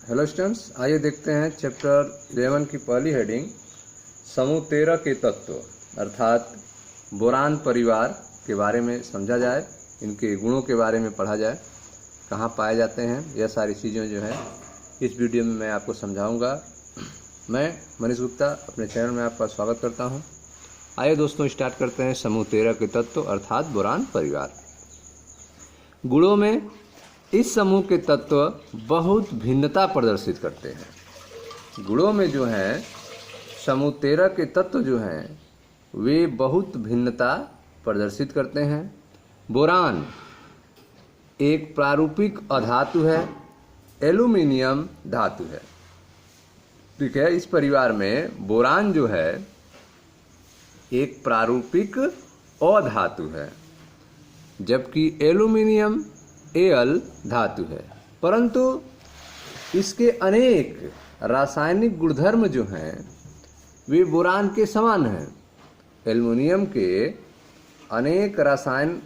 Hello students, आइए देखते हैं चैप्टर 11 की पहली हेडिंग समूह 13 के तत्व अर्थात बोरान परिवार के बारे में समझा जाए, इनके गुणों के बारे में पढ़ा जाए, कहाँ पाए जाते हैं, यह सारी चीज़ें जो है इस वीडियो में मैं आपको समझाऊंगा। मैं मनीष गुप्ता अपने चैनल में आपका स्वागत करता हूं। आइए दोस्तों स्टार्ट करते हैं समूह 13 के तत्व अर्थात बोरान परिवार। गुणों में इस समूह के तत्व बहुत भिन्नता प्रदर्शित करते हैं। गुणों में जो है समूह 13 के तत्व जो हैं वे बहुत भिन्नता प्रदर्शित करते हैं। बोरान एक प्रारूपिक अधातु है, एल्यूमीनियम धातु है। ठीक है, इस परिवार में बोरान जो है एक प्रारूपिक अधातु है, जबकि एल्यूमीनियम Al धातु है, परंतु इसके अनेक रासायनिक गुणधर्म जो हैं वे बोरान के समान हैं। एल्युमिनियम के अनेक रासायनिक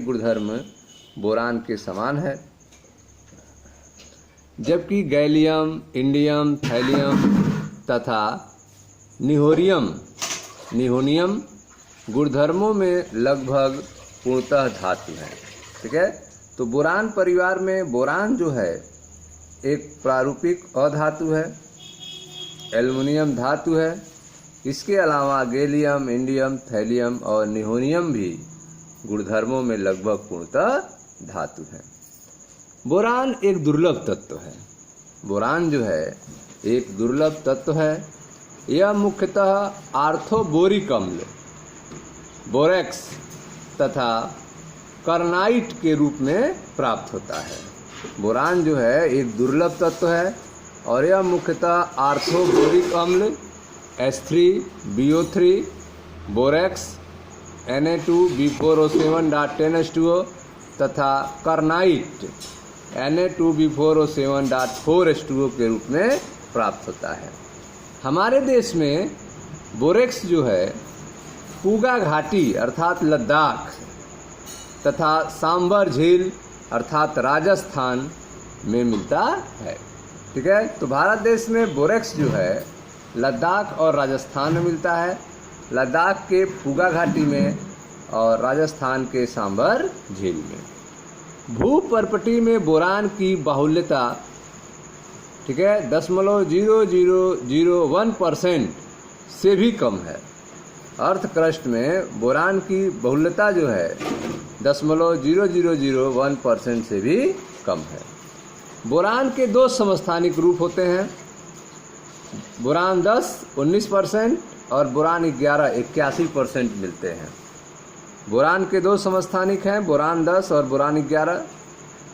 गुणधर्म बोरान के समान है, जबकि गैलियम, इंडियम, थैलियम तथा निहोनियम गुणधर्मों में लगभग पूर्णतः धातु हैं। ठीक है, तो बोरान परिवार में बोरान जो है एक प्रारूपिक अधातु है, एल्युमिनियम धातु है। इसके अलावा गैलियम, इंडियम, थैलियम और निहोनियम भी गुणधर्मों में लगभग पूर्णतः धातु है। बोरान एक दुर्लभ तत्व है। बोरान जो है एक दुर्लभ तत्व है। यह मुख्यतः आर्थोबोरिक अम्ल, बोरेक्स तथा कार्नाइट के रूप में प्राप्त होता है। बोरान जो है एक दुर्लभ तत्व है और यह मुख्यतः आर्थोबोरिक अम्ल H3BO3, बोरेक्स Na2B4O7.10H2O तथा कार्नाइट Na2B4O7.4H2O के रूप में प्राप्त होता है। हमारे देश में बोरेक्स जो है पूगा घाटी अर्थात लद्दाख तथा सांबर झील अर्थात राजस्थान में मिलता है। ठीक है, तो भारत देश में बोरेक्स जो है लद्दाख और राजस्थान में मिलता है, लद्दाख के पूगा घाटी में और राजस्थान के सांबर झील में। भूपर्पटी में बोरान की बाहुल्यता, ठीक है, 0.0001% से भी कम है। अर्थ क्रस्ट में बोरान की बहुलता जो है 0.0001% से भी कम है। बोरान के दो समस्थानिक रूप होते हैं, बोरान 10 19% और बोरान 11 81% मिलते हैं। बोरान के दो समस्थानिक हैं, बोरान 10 और बोरान 11।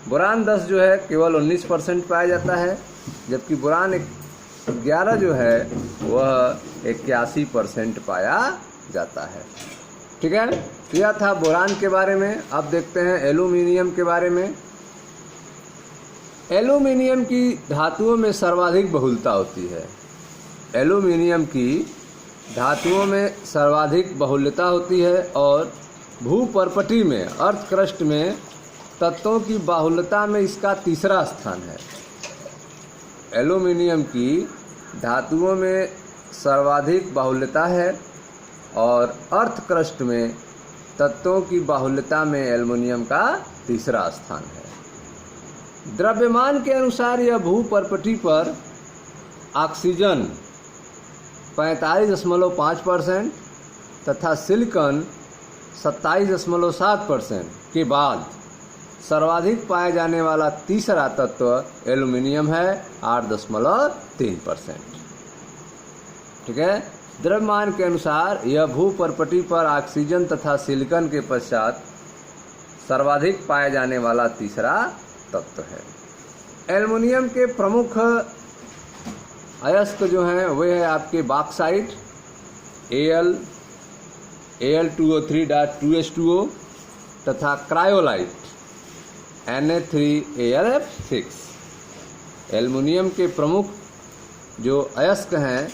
बोरान 10 जो है केवल 19% पाया जाता है, जबकि बोरान 11 जो है वह 81% पाया जाता है। ठीक है, यह था बोरान के बारे में। अब देखते हैं एल्यूमीनियम के बारे में। एल्यूमीनियम की धातुओं में सर्वाधिक बहुलता होती है। एल्यूमीनियम की धातुओं में सर्वाधिक बहुलता होती है और भूपर्पटी में अर्थ क्रस्ट में तत्वों की बाहुल्यता में इसका तीसरा स्थान है। एल्यूमीनियम की धातुओं में सर्वाधिक बाहुल्यता है और अर्थ क्रस्ट में तत्वों की बाहुल्यता में एल्युमिनियम का तीसरा स्थान है। द्रव्यमान के अनुसार यह भूपर्पटी पर ऑक्सीजन 45.5% तथा सिलिकॉन 27.7% के बाद सर्वाधिक पाया जाने वाला तीसरा तत्व एल्युमिनियम है 8.3%। ठीक है, द्रव्यमान के अनुसार यह भूपर्पटी पर ऑक्सीजन तथा सिलिकॉन के पश्चात सर्वाधिक पाया जाने वाला तीसरा तत्व है। एल्युमिनियम के प्रमुख अयस्क जो हैं वे है आपके बॉक्साइट Al2O3.2H2O तथा क्रायोलाइट Na3AlF6। एल्युमिनियम के प्रमुख जो अयस्क हैं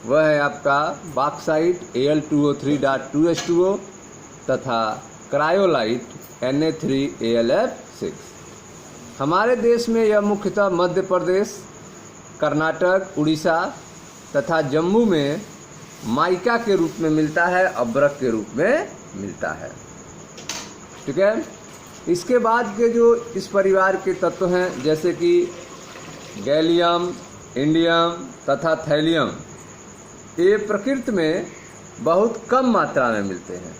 वह है आपका बॉक्साइट Al2O3.2H2O तथा क्रायोलाइट Na3AlF6। हमारे देश में यह मुख्यतः मध्य प्रदेश, कर्नाटक, उड़ीसा तथा जम्मू में माइका के रूप में मिलता है, अब्रक के रूप में मिलता है। ठीक है। इसके बाद के जो इस परिवार के तत्व हैं जैसे कि गैलियम, इंडियम तथा थैलियम, ये प्रकृति में बहुत कम मात्रा में मिलते हैं।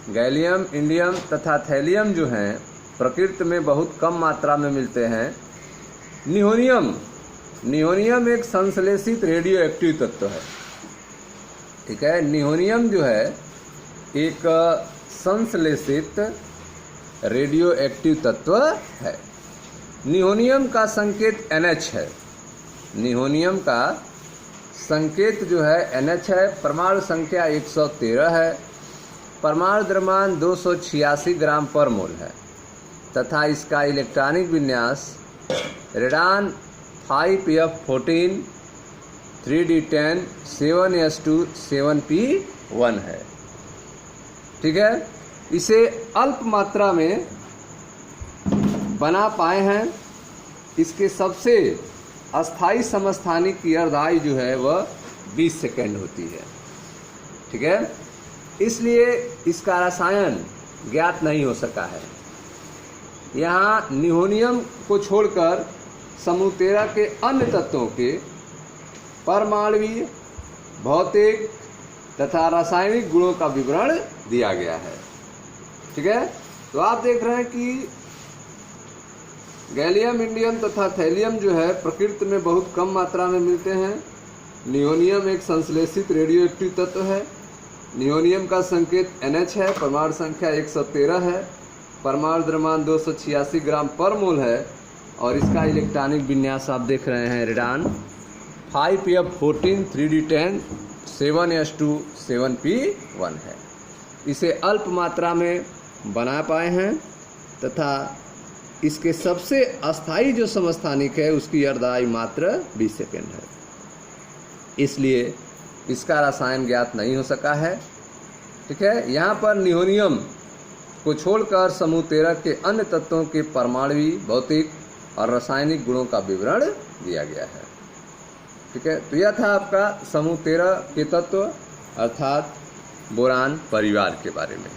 गैलियम, इंडियम तथा थैलियम जो हैं प्रकृति में बहुत कम मात्रा में मिलते हैं। निहोनियम एक संश्लेषित रेडियो एक्टिव तत्व है। ठीक है। निहोनियम जो है एक संश्लेषित रेडियो एक्टिव तत्व है। निहोनियम का संकेत NH है। निहोनियम का संकेत जो है NH है। परमाणु संख्या 113 है। परमाणु द्रव्यमान 286 ग्राम पर मोल है तथा इसका इलेक्ट्रॉनिक विन्यास radon 5F14 3D10 7s2 7p1 है। ठीक है। इसे अल्प मात्रा में बना पाए हैं। इसके सबसे अस्थायी समस्थानिक की अर्धायु जो है वह 20 सेकेंड होती है। ठीक है। इसलिए इसका रसायन ज्ञात नहीं हो सका है। यहाँ निहोनियम को छोड़कर समूह 13 के अन्य तत्वों के परमाणुवीय, भौतिक तथा रासायनिक गुणों का विवरण दिया गया है। ठीक है। तो आप देख रहे हैं कि गैलियम, इंडियम तथा थैलियम जो है प्रकृति में बहुत कम मात्रा में मिलते हैं। निहोनियम एक संश्लेषित रेडियोएक्टिव तत्व है। निहोनियम का संकेत NH है। परमाणु संख्या 113 है। परमाणु द्रव्यमान 286 ग्राम पर मोल है और इसका इलेक्ट्रॉनिक विन्यास आप देख रहे हैं radon 5F14 3D10 7s2 7p1 है। इसे अल्प मात्रा में बना पाए हैं तथा इसके सबसे अस्थायी जो समस्थानिक है उसकी अर्धायु मात्र 20 सेकेंड है। इसलिए इसका रसायन ज्ञात नहीं हो सका है। ठीक है। यहाँ पर निहोनियम को छोड़कर समूह 13 के अन्य तत्वों के परमाणुवीय, भौतिक और रासायनिक गुणों का विवरण दिया गया है। ठीक है। तो यह था आपका समूह 13 के तत्व अर्थात बोरान परिवार के बारे में।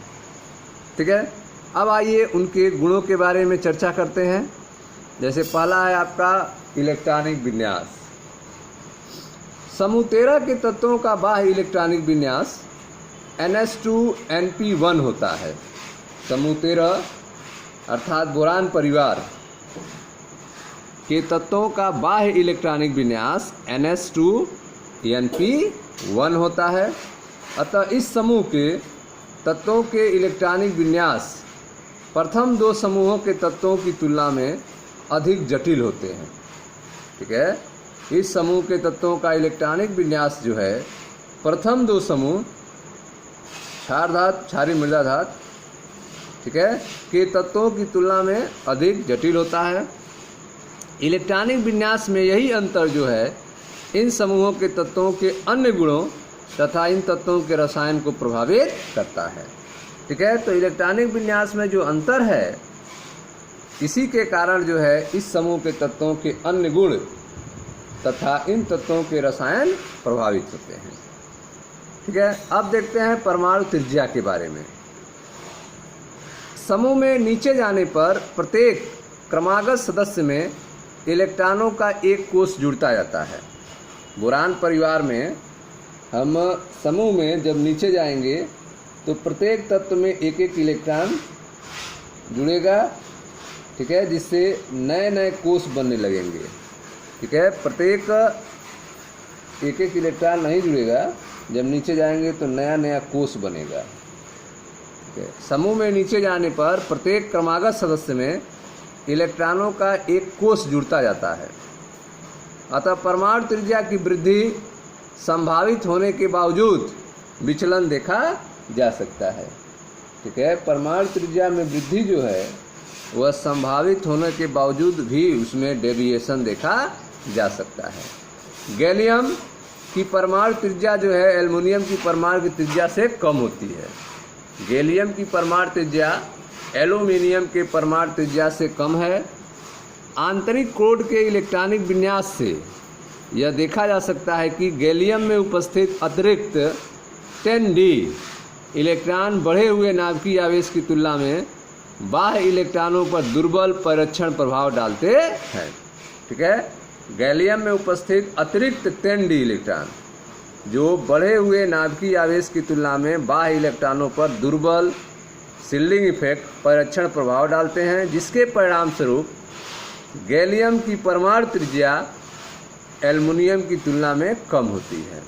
ठीक है। अब आइए उनके गुणों के बारे में चर्चा करते हैं। जैसे पहला है आपका इलेक्ट्रॉनिक विन्यास। समूह 13 के तत्वों का बाह्य इलेक्ट्रॉनिक विन्यास NH2NP1 होता है। समूह 13 अर्थात बोरान परिवार के तत्वों का बाह्य इलेक्ट्रॉनिक विन्यास NH2NP1 होता है। अतः इस समूह के तत्वों के इलेक्ट्रॉनिक विन्यास प्रथम दो समूहों के तत्वों की तुलना में अधिक जटिल होते हैं। ठीक है। इस समूह के तत्वों का इलेक्ट्रॉनिक विन्यास जो है प्रथम दो समूह क्षार धातु, क्षारीय मृदा धातु, ठीक है, के तत्वों की तुलना में अधिक जटिल होता है। इलेक्ट्रॉनिक विन्यास में यही अंतर जो है इन समूहों के तत्वों के अन्य गुणों तथा इन तत्वों के रसायन को प्रभावित करता है। ठीक है। तो इलेक्ट्रॉनिक विन्यास में जो अंतर है इसी के कारण जो है इस समूह के तत्वों के अन्य गुण तथा इन तत्वों के रसायन प्रभावित होते हैं। ठीक है। अब देखते हैं परमाणु त्रिज्या के बारे में। समूह में नीचे जाने पर प्रत्येक क्रमागत सदस्य में इलेक्ट्रॉनों का एक कोष जुड़ता जाता है। बोरान परिवार में हम समूह में जब नीचे जाएंगे तो प्रत्येक तत्व में एक एक इलेक्ट्रॉन जुड़ेगा। ठीक है। जिससे नए नए कोष बनने लगेंगे। ठीक है। प्रत्येक एक एक इलेक्ट्रॉन नहीं जुड़ेगा, जब नीचे जाएंगे तो नया नया कोष बनेगा। ठीक है। समूह में नीचे जाने पर प्रत्येक क्रमागत सदस्य में इलेक्ट्रॉनों का एक कोष जुड़ता जाता है। अतः परमाणु त्रिज्या की वृद्धि संभावित होने के बावजूद विचलन देखा जा सकता है। ठीक है। परमाणु त्रिज्या में वृद्धि जो है वह संभावित होने के बावजूद भी उसमें डेविएशन देखा जा सकता है। गैलियम की परमाणु त्रिज्या जो है एल्युमिनियम की परमाणु की त्रिज्या से कम होती है। गैलियम की परमाणु त्रिज्या एल्यूमिनियम के परमाणु त्रिज्या से कम है। आंतरिक कोड के इलेक्ट्रॉनिक विन्यास से यह देखा जा सकता है कि गैलियम में उपस्थित अतिरिक्त 10d इलेक्ट्रॉन बढ़े हुए नाभिकीय आवेश की तुलना में बाह्य इलेक्ट्रॉनों पर दुर्बल परिरक्षण प्रभाव डालते हैं। ठीक है, गैलियम में उपस्थित अतिरिक्त 10d इलेक्ट्रॉन जो बढ़े हुए नाभिकीय आवेश की तुलना में बाह्य इलेक्ट्रॉनों पर दुर्बल शिल्डिंग इफेक्ट परिरक्षण प्रभाव डालते हैं, जिसके परिणाम स्वरूप गैलियम की परमाणु त्रिज्या एल्युमिनियम की तुलना में कम होती है।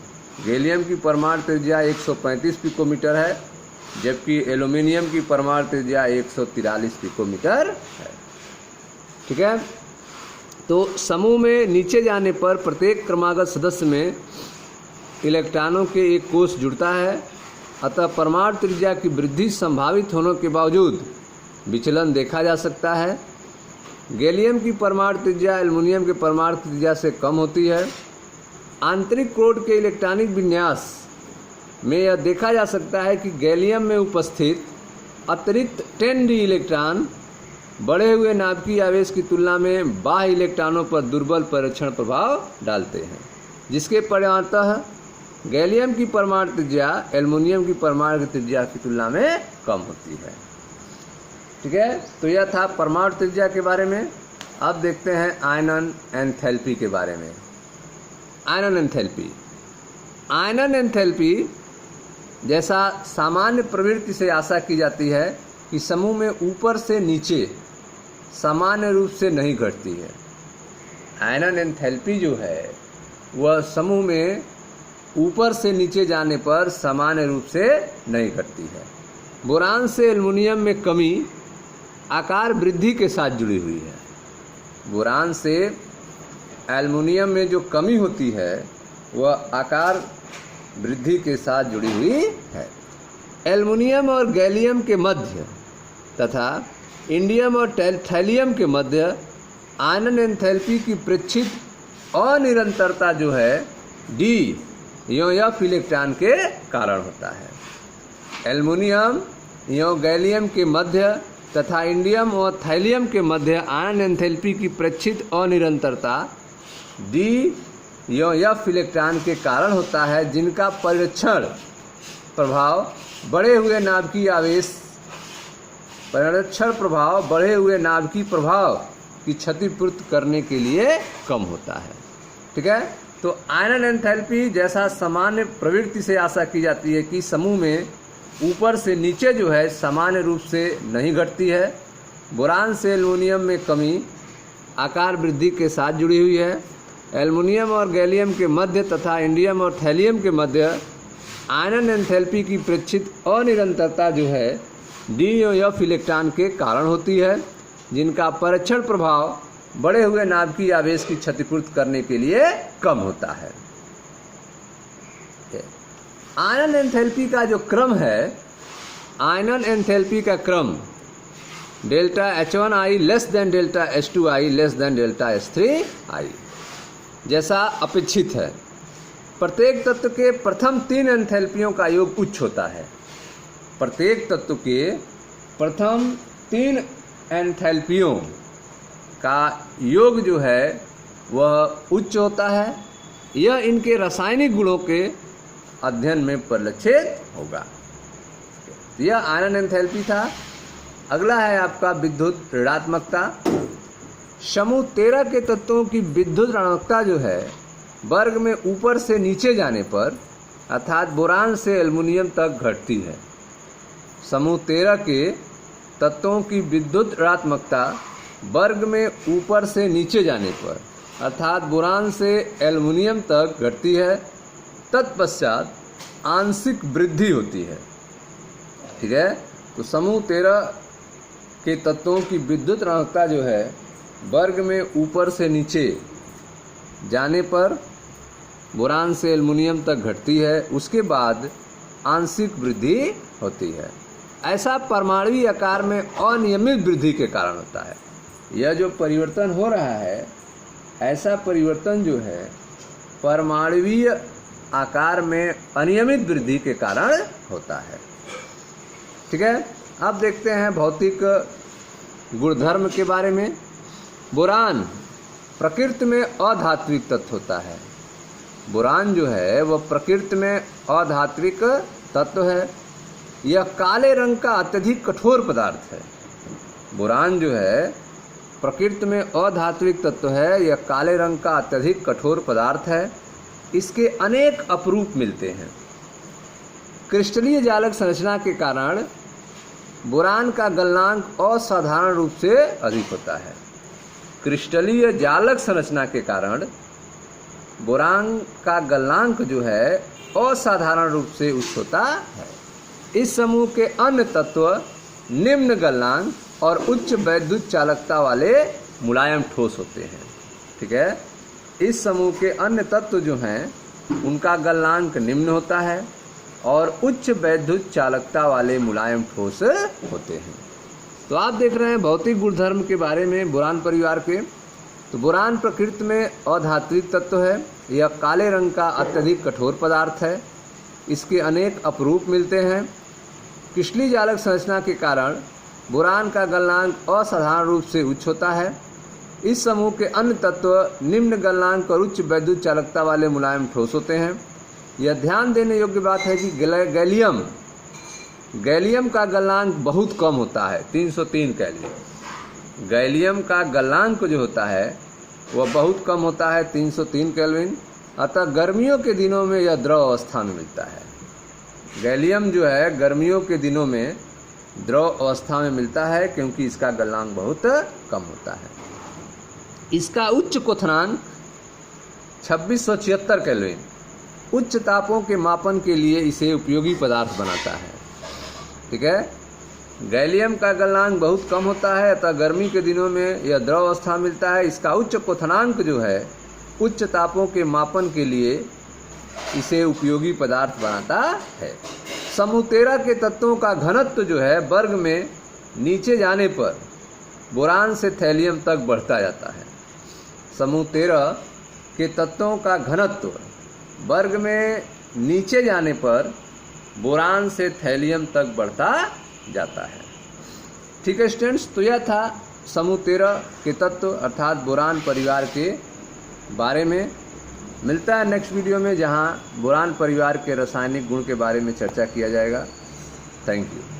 गैलियम की परमाणु त्रिज्या 135 पिकोमीटर है, जबकि एल्युमिनियम की परमाणु त्रिज्या 143 पिकोमीटर है। ठीक है, तो समूह में नीचे जाने पर प्रत्येक क्रमागत सदस्य में इलेक्ट्रॉनों के एक कोष जुड़ता है, अतः परमाणु त्रिज्या की वृद्धि संभावित होने के बावजूद विचलन देखा जा सकता है। गैलियम की परमाणु त्रिज्या एल्युमिनियम के परमाणु त्रिज्या से कम होती है। आंतरिक कोड के इलेक्ट्रॉनिक विन्यास में यह देखा जा सकता है कि गैलियम में उपस्थित अतिरिक्त 10d इलेक्ट्रॉन बढ़े हुए नाभिकीय आवेश की तुलना में बाह्य इलेक्ट्रॉनों पर दुर्बल परिरक्षण प्रभाव डालते हैं, जिसके परिणामतः गैलियम की परमाणु त्रिज्या एल्युमिनियम की परमाणु त्रिज्या की तुलना में कम होती है। ठीक है, तो यह था परमाणु त्रिज्या के बारे में। अब देखते हैं आयनन एंथैल्पी के बारे में। आयनन एंथैल्पी, आयनन एंथैल्पी जैसा सामान्य प्रवृत्ति से आशा की जाती है कि समूह में ऊपर से नीचे सामान्य रूप से नहीं घटती है। आयनन एंथैल्पी जो है वह समूह में ऊपर से नीचे जाने पर सामान्य रूप से नहीं घटती है। बोरान से एल्युमिनियम में कमी आकार वृद्धि के साथ जुड़ी हुई है। बोरान से एल्युमिनियम में जो कमी होती है वह आकार वृद्धि के साथ जुड़ी हुई है। एल्युमिनियम और गैलियम के मध्य तथा इंडियम और थैलियम के मध्य आयनन एंथैल्पी की प्रेक्षित अनिरंतरता जो है डी एफ इलेक्ट्रॉन के कारण होता है। एल्युमिनियम या गैलियम के मध्य तथा इंडियम और थैलियम के मध्य आयन एंथैल्पी की प्रेक्षित अनिरंतरता डी एफ इलेक्ट्रॉन के कारण होता है, जिनका परिरक्षण प्रभाव बढ़े हुए नाभिकीय आवेश परिरक्षण प्रभाव बढ़े हुए नाभिकीय प्रभाव की क्षतिपूर्ति करने के लिए कम होता है। ठीक है, तो आयनन एंथैल्पी जैसा सामान्य प्रवृत्ति से आशा की जाती है कि समूह में ऊपर से नीचे जो है सामान्य रूप से नहीं घटती है। बोरान से एल्युमिनियम में कमी आकार वृद्धि के साथ जुड़ी हुई है। एल्युमिनियम और गैलियम के मध्य तथा इंडियम और थैलियम के मध्य आयनन एंथैल्पी की प्रेक्षित अनिरंतरता जो है DOF इलेक्ट्रॉन के कारण होती है, जिनका परिरक्षण प्रभाव बढ़े हुए नाभिकीय आवेश की क्षतिपूर्ति करने के लिए कम होता है। आयनन एंथैल्पी का जो क्रम है, आयनन एंथैल्पी का क्रम delta H1I less than delta H2I less than delta H3I जैसा अपेक्षित है। प्रत्येक तत्व के प्रथम 3 एंथैल्पियों का योग उच्च होता है। प्रत्येक तत्व के प्रथम 3 एंथैल्पियों का योग जो है वह उच्च होता है। यह इनके रासायनिक गुणों के अध्ययन में परिलक्षित होगा। यह आयनन एंथैल्पी था। अगला है आपका विद्युत ऋणात्मकता। समूह 13 के तत्वों की विद्युत ऋणात्मकता जो है वर्ग में ऊपर से नीचे जाने पर अर्थात बोरान से एल्युमिनियम तक घटती है। समूह 13 के तत्वों की विद्युत ऋणात्मकता वर्ग में ऊपर से नीचे जाने पर अर्थात बोरान से एल्युमिनियम तक घटती है। तत्पश्चात आंशिक वृद्धि होती है। ठीक है, तो समूह 13 के तत्वों की विद्युत ऋणात्मकता जो है वर्ग में ऊपर से नीचे जाने पर बोरान से एल्युमिनियम तक घटती है। उसके बाद आंशिक वृद्धि होती है। ऐसा परमाणुवीय आकार में अनियमित वृद्धि के कारण होता है। यह जो परिवर्तन हो रहा है, ऐसा परिवर्तन जो है परमाणुवीय आकार में अनियमित वृद्धि के कारण होता है। ठीक है, अब देखते हैं भौतिक गुणधर्म के बारे में। बोरान प्रकृति में अधात्विक तत्व होता है। बोरान जो है वह प्रकृति में अधात्विक तत्व है। यह काले रंग का अत्यधिक कठोर पदार्थ है। बोरान जो है प्रकृति में अधात्विक तत्व है। यह काले रंग का अत्यधिक कठोर पदार्थ है। इसके अनेक अपरूप मिलते हैं। क्रिस्टलीय जालक संरचना के कारण बोरान का गलनांक असाधारण रूप से अधिक होता है। क्रिस्टलीय जालक संरचना के कारण बोरान का गलनांक जो है असाधारण रूप से उच्च होता है। इस समूह के अन्य तत्व निम्न गलनांक और उच्च वैद्युत चालकता वाले मुलायम ठोस होते हैं। ठीक है, इस समूह के अन्य तत्व जो हैं उनका गलनांक निम्न होता है और उच्च वैद्युत चालकता वाले मुलायम ठोस होते हैं। तो आप देख रहे हैं भौतिक गुणधर्म के बारे में बोरान परिवार के। तो बोरान प्रकृति में अधात्विक तत्व है। यह काले रंग का अत्यधिक कठोर पदार्थ है। इसके अनेक अपरूप मिलते हैं। क्रिस्टलीय जालक संरचना के कारण बोरान का गलनांक असाधारण रूप से उच्च होता है। इस समूह के अन्य तत्व निम्न गलनांक और उच्च वैद्युत चालकता वाले मुलायम ठोस होते हैं। यह ध्यान देने योग्य बात है कि गैलियम का गलनांक बहुत कम होता है, 303 केल्विन। गैलियम का गलनांक जो होता है वह बहुत कम होता है, 303 केल्विन। अतः गर्मियों के दिनों में यह द्रव अवस्था में मिलता है। गैलियम जो है गर्मियों के दिनों में द्रव अवस्था में मिलता है क्योंकि इसका गलनांक बहुत कम होता है। इसका उच्च क्वथनांक 2676 केल्विन उच्च तापों के मापन के लिए इसे उपयोगी पदार्थ बनाता है। ठीक है, गैलियम का गलनांक बहुत कम होता है, अतः गर्मी के दिनों में यह द्रव अवस्था मिलता है। इसका उच्च क्वथनांक जो है उच्च तापों के मापन के लिए इसे उपयोगी पदार्थ बनाता है। समूह 13 के तत्वों का घनत्व जो है वर्ग में नीचे जाने पर बोरान से थैलियम तक बढ़ता जाता है। समूह 13 के तत्वों का घनत्व वर्ग में नीचे जाने पर बोरान से थैलियम तक बढ़ता जाता है। ठीक है स्टूडेंट्स, तो यह था समूह 13 के तत्व अर्थात बोरान परिवार के बारे में। मिलता है नेक्स्ट वीडियो में जहां बोरान परिवार के रासायनिक गुण के बारे में चर्चा किया जाएगा। Thank you.